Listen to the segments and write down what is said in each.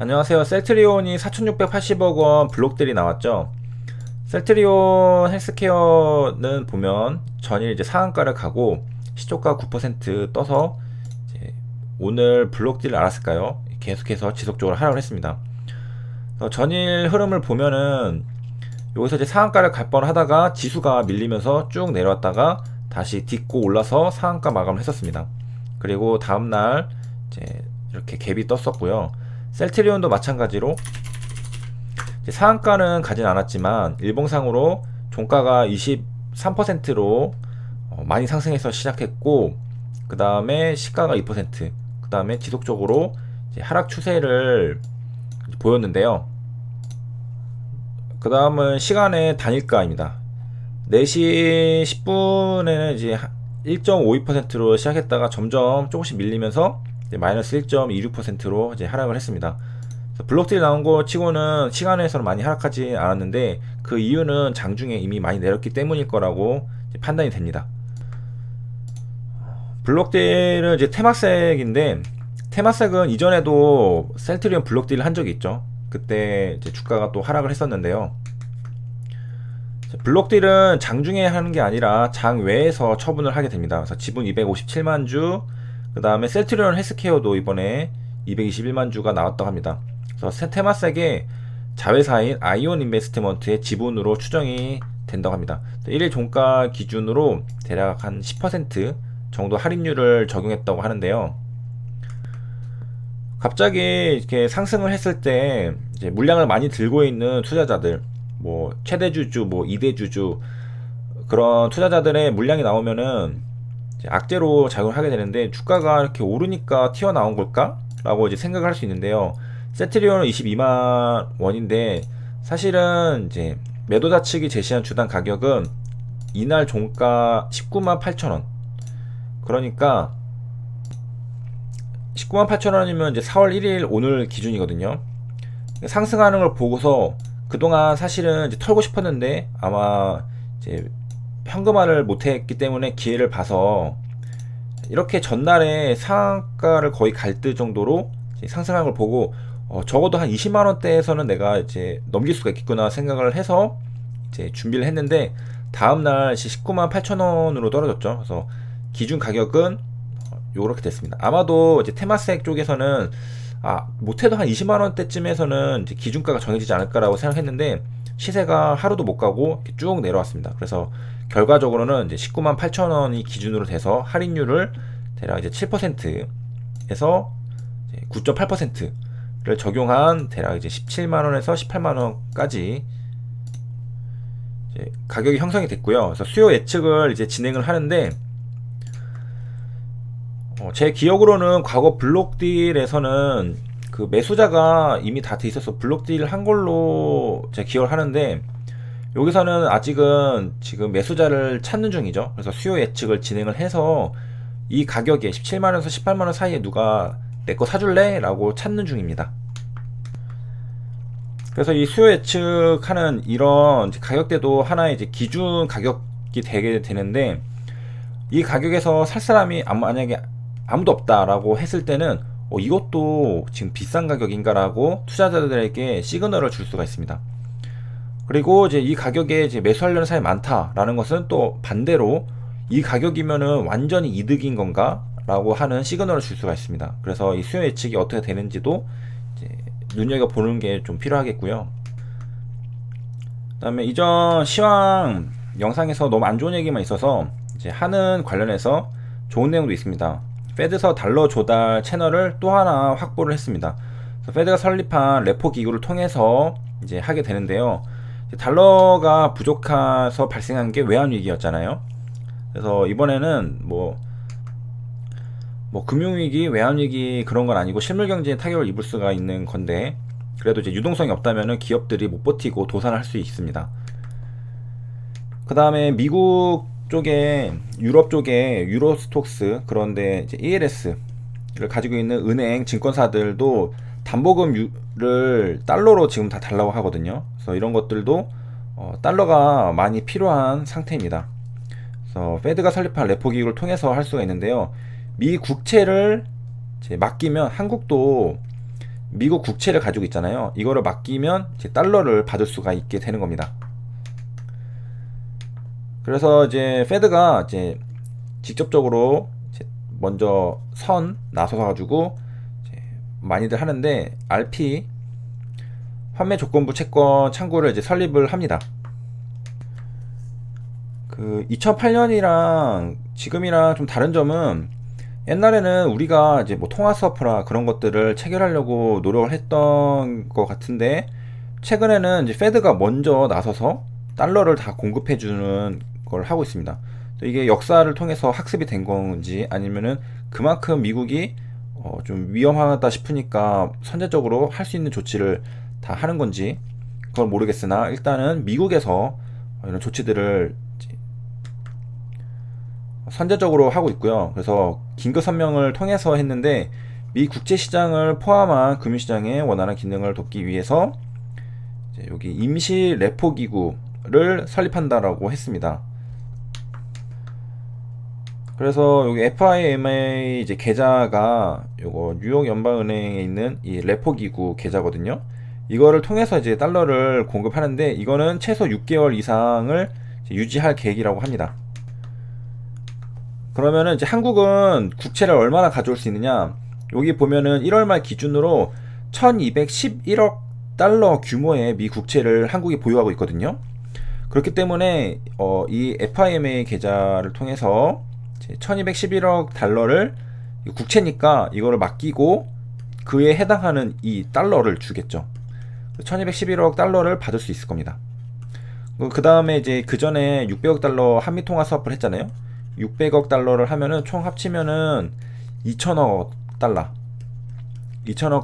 안녕하세요. 셀트리온이 4,680억원 블록딜이 나왔죠. 셀트리온 헬스케어는 보면 전일 이제 상한가를 가고 시초가 9% 떠서 이제 오늘 블록딜을 알았을까요? 계속해서 지속적으로 하락을 했습니다. 전일 흐름을 보면은 여기서 이제 상한가를 갈 뻔 하다가 지수가 밀리면서 쭉 내려왔다가 다시 딛고 올라서 상한가 마감을 했었습니다. 그리고 다음날 이제 이렇게 갭이 떴었고요. 셀트리온도 마찬가지로 상한가는 가진 않았지만 일봉상으로 종가가 23%로 많이 상승해서 시작했고, 그 다음에 시가가 2%, 그 다음에 지속적으로 하락 추세를 보였는데요. 그 다음은 시간의 단일가입니다. 4시 10분에는 이제 1.52%로 시작했다가 점점 조금씩 밀리면서 마이너스 1.26%로 이제 하락을 했습니다. 블록딜 나온 거 치고는 시간에서는 많이 하락하지 않았는데, 그 이유는 장중에 이미 많이 내렸기 때문일 거라고 판단이 됩니다. 블록딜은 이제 테마색인데, 테마색은 이전에도 셀트리온 블록딜을 한 적이 있죠. 그때 이제 주가가 또 하락을 했었는데요. 블록딜은 장중에 하는 게 아니라 장외에서 처분을 하게 됩니다. 그래서 지분 257만 주, 그 다음에 셀트리온 헬스케어도 이번에 221만 주가 나왔다고 합니다. 그래서 테마색의 자회사인 아이온 인베스트먼트의 지분으로 추정이 된다고 합니다. 1일 종가 기준으로 대략 한 10% 정도 할인율을 적용했다고 하는데요. 갑자기 이렇게 상승을 했을 때 이제 물량을 많이 들고 있는 투자자들, 뭐 최대주주, 뭐 2대주주, 그런 투자자들의 물량이 나오면은 악재로 작용을 하게 되는데, 주가가 이렇게 오르니까 튀어나온 걸까? 라고 이제 생각을 할 수 있는데요. 셀트리온은 22만 원인데, 사실은 이제 매도자 측이 제시한 주당 가격은 이날 종가 19만 8천원. 그러니까 19만 8천원이면 이제 4월 1일 오늘 기준이거든요. 상승하는 걸 보고서 그동안 사실은 이제 털고 싶었는데 아마 이제 현금화를 못했기 때문에 기회를 봐서 이렇게 전날에 상한가를 거의 갈 듯 정도로 상승한 걸 보고 적어도 한 20만원대에서는 내가 이제 넘길 수가 있겠구나 생각을 해서 이제 준비를 했는데, 다음날 19만 8천원으로 떨어졌죠. 그래서 기준 가격은 요렇게 됐습니다. 아마도 이제 테마색 쪽에서는 못해도 한 20만원대쯤에서는 이제 기준가가 정해지지 않을까라고 생각했는데, 시세가 하루도 못 가고 쭉 내려왔습니다. 그래서 결과적으로는 이제 19만 8천원이 기준으로 돼서 할인율을 대략 이제 7%에서 9.8%를 적용한 대략 이제 17만원에서 18만원까지 가격이 형성이 됐고요. 그래서 수요 예측을 이제 진행을 하는데, 제 기억으로는 과거 블록딜에서는 그 매수자가 이미 다 돼 있어서 블록딜 한 걸로 제가 기억을 하는데, 여기서는 아직은 지금 매수자를 찾는 중이죠. 그래서 수요 예측을 진행을 해서 이 가격에 17만원에서 18만원 사이에 누가 내 거 사줄래? 라고 찾는 중입니다. 그래서 이 수요 예측하는 이런 가격대도 하나의 이제 기준 가격이 되게 되는데, 이 가격에서 살 사람이 만약에 아무도 없다라고 했을 때는 이것도 지금 비싼 가격인가 라고 투자자들에게 시그널을 줄 수가 있습니다. 그리고 이제 이 가격에 이제 매수하려는 사람이 많다라는 것은 또 반대로 이 가격이면은 완전히 이득인 건가 라고 하는 시그널을 줄 수가 있습니다. 그래서 이 수요 예측이 어떻게 되는지도 이제 눈여겨보는 게 좀 필요하겠고요. 그 다음에 이전 시황 영상에서 너무 안 좋은 얘기만 있어서 이제 하는 관련해서 좋은 내용도 있습니다. 페드서 달러 조달 채널을 또 하나 확보를 했습니다. 페드가 설립한 레포 기구를 통해서 이제 하게 되는데요. 달러가 부족해서 발생한 게 외환위기였잖아요. 그래서 이번에는 뭐 금융위기, 외환위기 그런 건 아니고 실물경제에 타격을 입을 수가 있는 건데, 그래도 이제 유동성이 없다면 기업들이 못 버티고 도산을 할 수 있습니다. 그 다음에 미국 쪽에, 유럽 쪽에 유로스톡스, 그런데 이제 ELS를 가지고 있는 은행, 증권사들도 담보금을 달러로 지금 다 달라고 하거든요. 그래서 이런 것들도 달러가 많이 필요한 상태입니다. 그래서 페드가 설립한 레포 기구를 통해서 할 수가 있는데요. 미 국채를 이제 맡기면 한국도 미국 국채를 가지고 있잖아요. 이거를 맡기면 이제 달러를 받을 수가 있게 되는 겁니다. 그래서 이제 페드가 이제 직접적으로 이제 먼저 나서서 가지고 많이들 하는데, RP 환매 조건부 채권 창구를 이제 설립을 합니다. 그 2008년이랑 지금이랑 좀 다른 점은, 옛날에는 우리가 이제 뭐 통화 스와프나 그런 것들을 체결하려고 노력을 했던 것 같은데, 최근에는 이제 페드가 먼저 나서서 달러를 다 공급해 주는 걸 하고 있습니다. 이게 역사를 통해서 학습이 된 건지, 아니면은 그만큼 미국이 좀 위험하다 싶으니까 선제적으로 할 수 있는 조치를 다 하는 건지 그건 모르겠으나, 일단은 미국에서 이런 조치들을 선제적으로 하고 있고요. 그래서 긴급 선명을 통해서 했는데, 미 국제시장을 포함한 금융시장의 원활한 기능을 돕기 위해서 여기 임시 레포 기구를 설립한다라고 했습니다. 그래서 여기 FIMA 이제 계좌가 요거 뉴욕 연방은행에 있는 이 레포 기구 계좌거든요. 이거를 통해서 이제 달러를 공급하는데, 이거는 최소 6개월 이상을 유지할 계획이라고 합니다. 그러면은 이제 한국은 국채를 얼마나 가져올 수 있느냐, 여기 보면은 1월 말 기준으로 1211억 달러 규모의 미 국채를 한국이 보유하고 있거든요. 그렇기 때문에 이 FIMA 계좌를 통해서 1211억 달러를, 국채니까 이거를 맡기고 그에 해당하는 이 달러를 주겠죠. 1211억 달러를 받을 수 있을 겁니다. 그 다음에 이제 그 전에 600억 달러 한미통화 스와프를 했잖아요. 600억 달러를 하면은 총 합치면은 2천억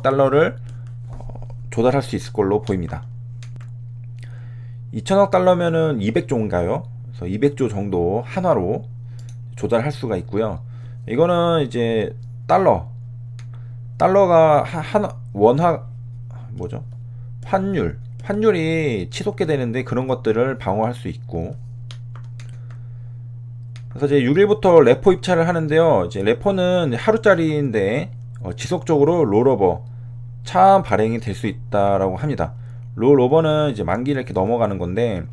달러를 조달할 수 있을 걸로 보입니다. 2천억 달러면은 200조인가요? 그래서 200조 정도 한화로 조달할 수가 있고요. 이거는 이제 달러가 환율이 치솟게 되는데, 그런 것들을 방어할 수 있고. 그래서 이제 6일부터 레포 입찰을 하는데요. 이제 레포는 하루짜리인데 지속적으로 롤오버 차환 발행이 될 수 있다라고 합니다. 롤오버는 이제 만기를 이렇게 넘어가는 건데,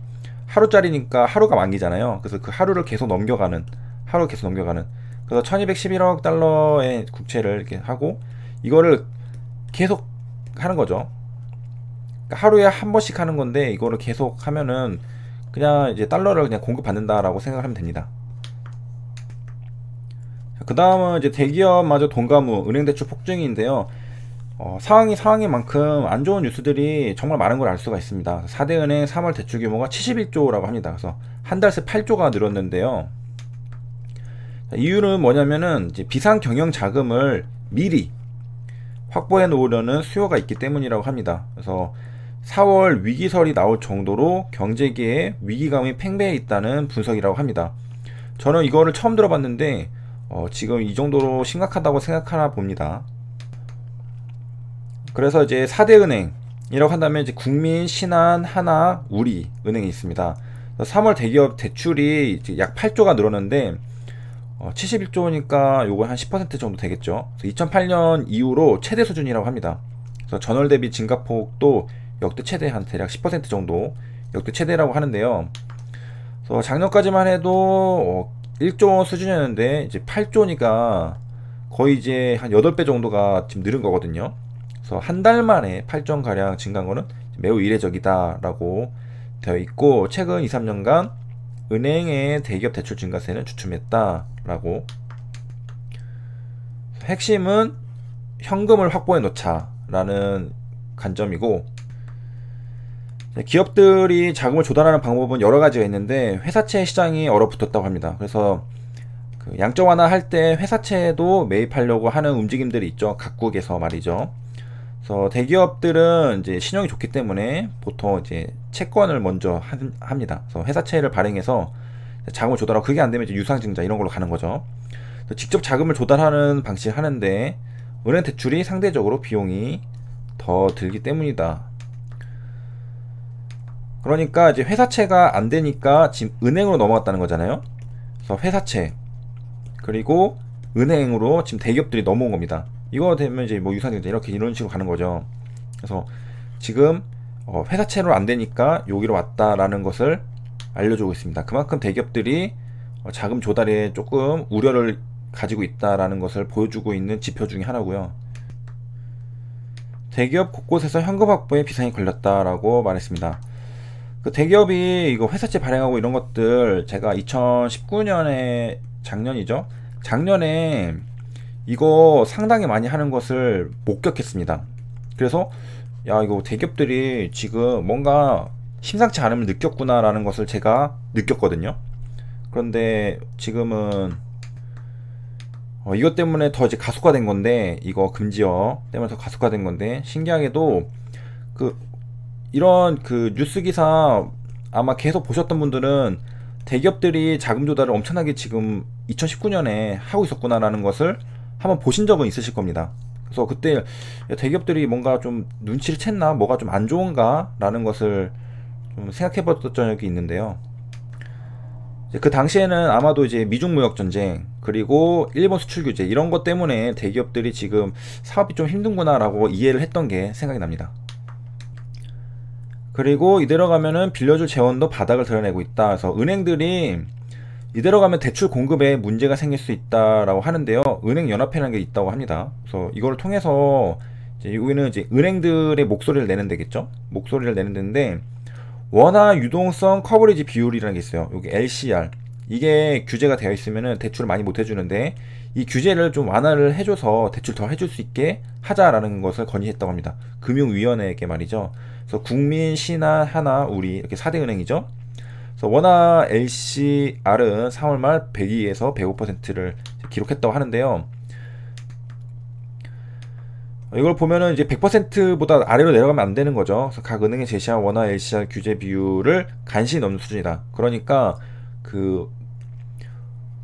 하루짜리니까 하루가 만기잖아요. 그래서 그 하루를 계속 넘겨가는. 그래서 1211억 달러의 국채를 이렇게 하고, 이거를 계속 하는 거죠. 그러니까 하루에 한 번씩 하는 건데, 이거를 계속 하면은 그냥 이제 달러를 그냥 공급받는다라고 생각하면 됩니다. 그 다음은 이제 대기업마저 돈가무, 은행대출 폭증인데요. 상황인 만큼 안 좋은 뉴스들이 정말 많은 걸 알 수가 있습니다. 4대은행 3월 대출 규모가 71조라고 합니다. 그래서 한 달 새 8조가 늘었는데요. 이유는 뭐냐면은 이제 비상 경영 자금을 미리 확보해 놓으려는 수요가 있기 때문이라고 합니다. 그래서 4월 위기설이 나올 정도로 경제계에 위기감이 팽배해 있다는 분석이라고 합니다. 저는 이거를 처음 들어봤는데 지금 이 정도로 심각하다고 생각하나 봅니다. 그래서 이제 4대 은행이라고 한다면 이제 국민, 신한, 하나, 우리 은행이 있습니다. 3월 대기업 대출이 이제 약 8조가 늘었는데 71조니까 요거 한 10% 정도 되겠죠. 2008년 이후로 최대 수준이라고 합니다. 그래서 전월 대비 증가폭도 역대 최대, 한 대략 10% 정도 역대 최대라고 하는데요. 그래서 작년까지만 해도 1조 수준이었는데 이제 8조니까 거의 이제 한 8배 정도가 지금 늘은 거거든요. 그래서 한 달 만에 8조 가량 증가한 거는 매우 이례적이다 라고 되어 있고, 최근 2, 3년간 은행의 대기업 대출 증가세는 주춤했다 라고. 핵심은 현금을 확보해 놓자 라는 관점이고, 기업들이 자금을 조달하는 방법은 여러 가지가 있는데, 회사채 시장이 얼어붙었다고 합니다. 그래서 그 양적 완화 할 때 회사채도 매입하려고 하는 움직임들이 있죠. 각국에서 말이죠. 그래서 대기업들은 이제 신용이 좋기 때문에 보통 이제 채권을 먼저 합니다. 그래서 회사채를 발행해서 자금을 조달하고, 그게 안 되면 이제 유상증자 이런 걸로 가는 거죠. 직접 자금을 조달하는 방식을 하는데, 은행 대출이 상대적으로 비용이 더 들기 때문이다. 그러니까 이제 회사채가 안 되니까 지금 은행으로 넘어갔다는 거잖아요. 그래서 회사채 그리고 은행으로 지금 대기업들이 넘어온 겁니다. 이거 되면 이제 뭐 유상증자 이렇게 이런 식으로 가는 거죠. 그래서 지금 회사채로 안 되니까 여기로 왔다라는 것을 알려주고 있습니다. 그만큼 대기업들이 자금 조달에 조금 우려를 가지고 있다라는 것을 보여주고 있는 지표 중에 하나고요. 대기업 곳곳에서 현금 확보에 비상이 걸렸다라고 말했습니다. 그 대기업이 이거 회사채 발행하고 이런 것들 제가 2019년에 작년이죠. 작년에 이거 상당히 많이 하는 것을 목격했습니다. 그래서 야 이거 대기업들이 지금 뭔가 심상치 않음을 느꼈구나 라는 것을 제가 느꼈거든요. 그런데 지금은 이것 때문에 더 이제 가속화된 건데, 이거 금지어 때문에 더 가속화된 건데, 신기하게도 이런 뉴스 기사 아마 계속 보셨던 분들은 대기업들이 자금 조달을 엄청나게 지금 2019년에 하고 있었구나라는 것을 한번 보신 적은 있으실 겁니다. 그래서 그때 대기업들이 뭔가 좀 눈치를 챘나, 뭐가 좀 안 좋은가 라는 것을 좀 생각해 봤던 적이 있는데요. 그 당시에는 아마도 이제 미중 무역 전쟁 그리고 일본 수출 규제 이런 것 때문에 대기업들이 지금 사업이 좀 힘든구나 라고 이해를 했던 게 생각이 납니다. 그리고 이대로 가면은 빌려줄 재원도 바닥을 드러내고 있다. 그래서 은행들이 이대로 가면 대출 공급에 문제가 생길 수 있다라고 하는데요. 은행연합회라는 게 있다고 합니다. 그래서 이걸 통해서 이제 여기는 이제 은행들의 목소리를 내는 데겠죠. 목소리를 내는 데인데, 원화 유동성 커버리지 비율이라는 게 있어요. 여기 LCR, 이게 규제가 되어 있으면은 대출을 많이 못 해주는데, 이 규제를 좀 완화를 해줘서 대출 더 해줄 수 있게 하자라는 것을 건의했다고 합니다. 금융위원회에게 말이죠. 그래서 국민, 신한, 하나, 우리 이렇게 4대 은행이죠. 그래서 원화 LCR은 4월 말 102에서 105%를 기록했다고 하는데요. 이걸 보면은 이제 100%보다 아래로 내려가면 안 되는 거죠. 그래서 각 은행에 제시한 원화 LCR 규제 비율을 간신히 넘는 수준이다. 그러니까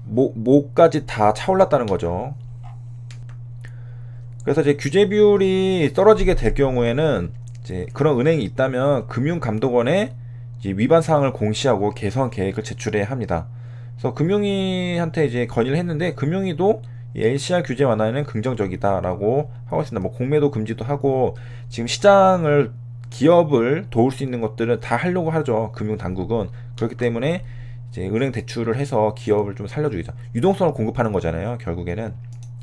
목까지 다 차올랐다는 거죠. 그래서 이제 규제 비율이 떨어지게 될 경우에는 이제 그런 은행이 있다면 금융감독원에 이제 위반 사항을 공시하고 개선 계획을 제출해야 합니다. 그래서 금융위한테 이제 건의를 했는데, 금융위도 이 LCR 규제 완화에는 긍정적이다라고 하고 있습니다. 뭐 공매도 금지도 하고, 지금 시장을, 기업을 도울 수 있는 것들은 다 하려고 하죠. 금융당국은. 그렇기 때문에 이제 은행 대출을 해서 기업을 좀 살려주겠죠. 유동성을 공급하는 거잖아요, 결국에는.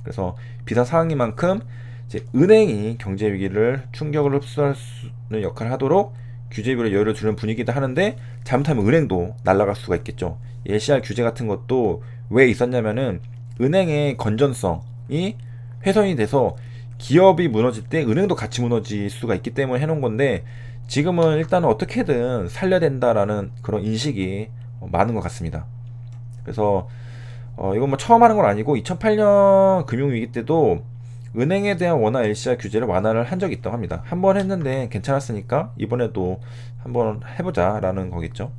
그래서 비상 상황이만큼 이제 은행이 경제 위기를 충격을 흡수할 수 있는 역할을 하도록 규제비를 여유를 두는 분위기다 하는데, 잘못하면 은행도 날아갈 수가 있겠죠. LCR 규제 같은 것도 왜 있었냐면은 은행의 건전성이 훼손이 돼서 기업이 무너질 때 은행도 같이 무너질 수가 있기 때문에 해놓은 건데, 지금은 일단은 어떻게든 살려야 된다라는 그런 인식이 많은 것 같습니다. 그래서 이건 뭐 처음 하는 건 아니고 2008년 금융위기 때도 은행에 대한 원화 LCR 규제를 완화를 한 적이 있다고 합니다. 한 번 했는데 괜찮았으니까 이번에도 한번 해보자 라는 거겠죠.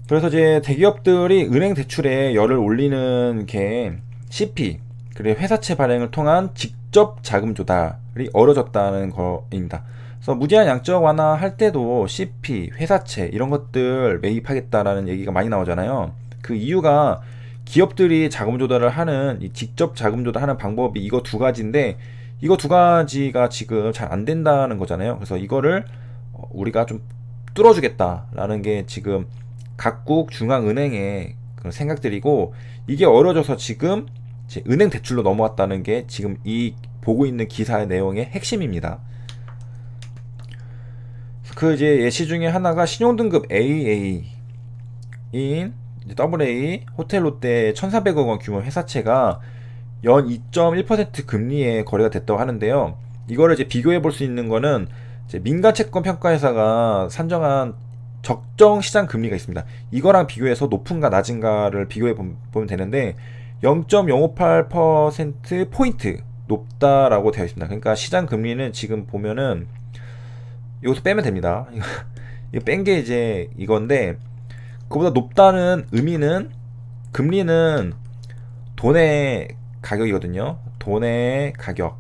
그래서 이제 대기업들이 은행 대출에 열을 올리는 게 CP, 그리고 회사채 발행을 통한 직접 자금 조달이 어려졌다는 거입니다. 그래서 무제한 양적 완화할 때도 CP, 회사채 이런 것들 매입하겠다라는 얘기가 많이 나오잖아요. 그 이유가 기업들이 자금 조달을 하는, 이 직접 자금 조달하는 방법이 이거 두 가지인데, 이거 두 가지가 지금 잘 안 된다는 거잖아요. 그래서 이거를 우리가 좀 뚫어주겠다라는 게 지금 각국 중앙은행의 그런 생각들이고, 이게 어려져서 지금 이제 은행 대출로 넘어왔다는 게 지금 이 보고 있는 기사의 내용의 핵심입니다. 그 이제 예시 중에 하나가 신용등급 AA인 AA, 호텔 롯데 1,400억 원 규모 회사채가 연 2.1% 금리에 거래가 됐다고 하는데요. 이거를 이제 비교해 볼 수 있는 거는 이제 민간 채권 평가 회사가 산정한 적정 시장 금리가 있습니다. 이거랑 비교해서 높은가 낮은가를 비교해 보면 되는데 0.058% 포인트 높다라고 되어 있습니다. 그러니까 시장 금리는 지금 보면은 여기서 빼면 됩니다. 이거 뺀 게 이제 이건데, 그보다 높다는 의미는, 금리는 돈의 가격이거든요. 돈의 가격,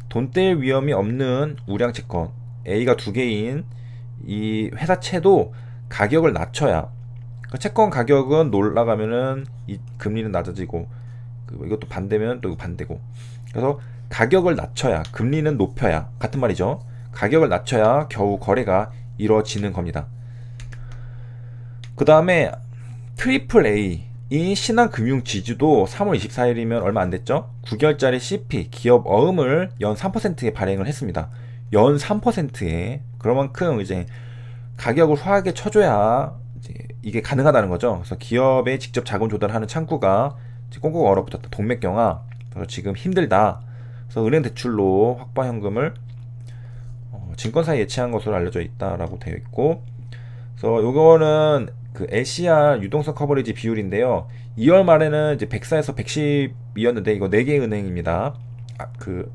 돈 뗄 위험이 없는 우량 채권 A가 두 개인 이 회사채도 가격을 낮춰야, 그 채권 가격은 올라가면은 이 금리는 낮아지고, 이것도 반대면 또 반대고, 그래서 가격을 낮춰야, 금리는 높여야, 같은 말이죠. 가격을 낮춰야 겨우 거래가 이루어지는 겁니다. 그 다음에 트리플 A 이 신한금융지주도 3월 24일이면 얼마 안 됐죠? 9개월짜리 CP 기업 어음을 연 3%에 발행을 했습니다. 연 3%에 그만큼 이제 가격을 후하게 쳐줘야 이제 이게 가능하다는 거죠. 그래서 기업에 직접 자금 조달하는 창구가 꽁꽁 얼어붙었다. 동맥경화. 그래서 지금 힘들다. 그래서 은행 대출로 확보한 현금을 증권사에 예치한 것으로 알려져 있다라고 되어 있고, 그래서 요거는 그 LCR 유동성 커버리지 비율인데요. 2월 말에는 이제 104에서 110이었는데 이거 4개 은행입니다. 그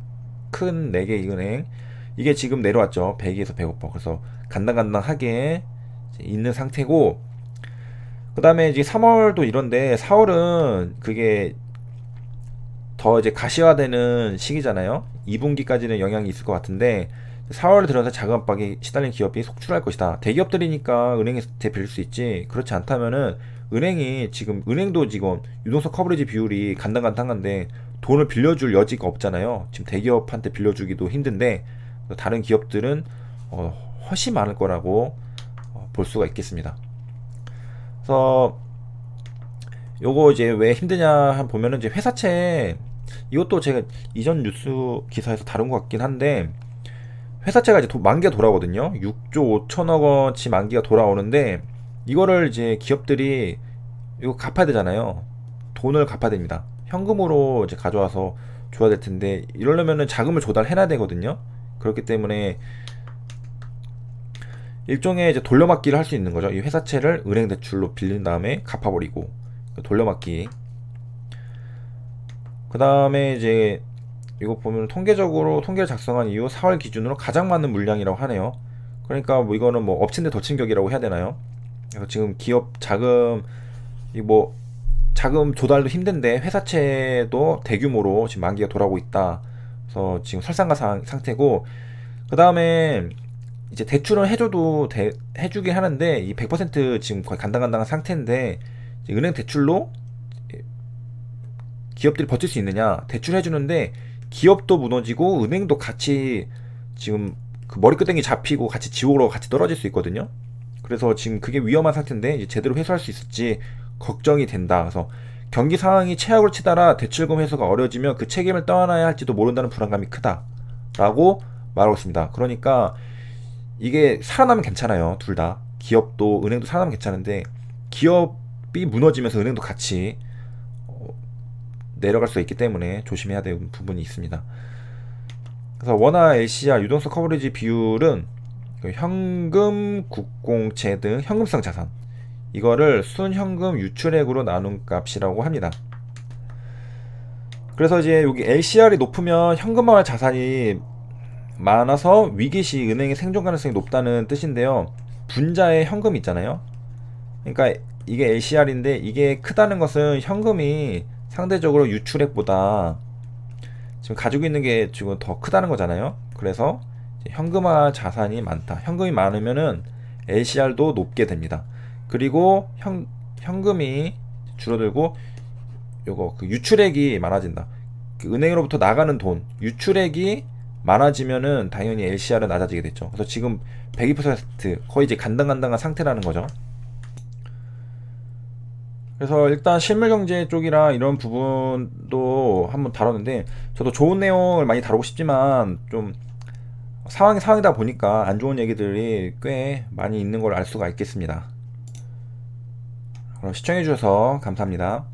큰 4개 은행. 이게 지금 내려왔죠. 102에서 105%. 그래서 간당간당하게 있는 상태고, 그 다음에 이제 3월도 이런데 4월은 그게 더 이제 가시화되는 시기잖아요. 2분기까지는 영향이 있을 것 같은데 4월 들어서 자금 압박에 시달린 기업이 속출할 것이다. 대기업들이니까 은행에서 빌릴 수 있지, 그렇지 않다면은 은행이 지금, 은행도 지금 유동성 커버리지 비율이 간당간당한데 돈을 빌려줄 여지가 없잖아요. 지금 대기업한테 빌려주기도 힘든데 다른 기업들은 훨씬 많을 거라고 볼 수가 있겠습니다. 그래서 요거 이제 왜 힘드냐 보면은 이제 회사채, 이것도 제가 이전 뉴스 기사에서 다룬 것 같긴 한데, 회사채가 이제 만기가 돌아오거든요. 6조 5천억 원치 만기가 돌아오는데 이거를 이제 기업들이 이거 갚아야 되잖아요. 돈을 갚아야 됩니다. 현금으로 이제 가져와서 줘야 될 텐데 이러려면은 자금을 조달해놔야 되거든요. 그렇기 때문에 일종의 이제 돌려막기를 할 수 있는 거죠. 이 회사채를 은행 대출로 빌린 다음에 갚아버리고, 돌려막기. 그 다음에 이제 이거 보면 통계적으로 통계를 작성한 이후 4월 기준으로 가장 많은 물량이라고 하네요. 그러니까 뭐 이거는 뭐 엎친 데 덮친 격이라고 해야 되나요? 그래서 지금 기업 자금, 이 뭐 자금 조달도 힘든데 회사채도 대규모로 지금 만기가 돌아오고 있다. 그래서 지금 설상가상 상태고, 그 다음에 이제 대출은 해줘도 해주긴 하는데 이 100% 지금 거의 간당간당한 상태인데, 은행 대출로 기업들이 버틸 수 있느냐? 대출해주는데 기업도 무너지고 은행도 같이 지금 그 머리끄댕이 잡히고 같이 지옥으로 같이 떨어질 수 있거든요. 그래서 지금 그게 위험한 상태인데 이제 제대로 회수할 수 있을지 걱정이 된다. 그래서 경기 상황이 최악으로 치달아 대출금 회수가 어려워지면 그 책임을 떠안아야 할지도 모른다는 불안감이 크다라고 말하고 있습니다. 그러니까 이게 살아나면 괜찮아요. 둘 다. 기업도 은행도 살아나면 괜찮은데 기업이 무너지면서 은행도 같이 내려갈 수 있기 때문에 조심해야 되는 부분이 있습니다. 그래서 원화 LCR 유동성 커버리지 비율은 현금, 국공채 등 현금성 자산, 이거를 순현금 유출액으로 나눈 값이라고 합니다. 그래서 이제 여기 LCR이 높으면 현금화할 자산이 많아서 위기시 은행의 생존 가능성이 높다는 뜻인데요. 분자에 현금이 있잖아요. 그러니까 이게 LCR인데 이게 크다는 것은 현금이 상대적으로 유출액보다 지금 가지고 있는 게 지금 더 크다는 거잖아요. 그래서 현금화 자산이 많다. 현금이 많으면은 LCR도 높게 됩니다. 그리고 현금이 줄어들고 요거 그 유출액이 많아진다. 그 은행으로부터 나가는 돈, 유출액이 많아지면은 당연히 LCR은 낮아지게 됐죠. 그래서 지금 102% 거의 이제 간당간당한 상태라는 거죠. 그래서 일단 실물경제 쪽이랑 이런 부분도 한번 다뤘는데, 저도 좋은 내용을 많이 다루고 싶지만 좀 상황이다 보니까 안 좋은 얘기들이 꽤 많이 있는 걸 알 수가 있겠습니다. 그럼 시청해주셔서 감사합니다.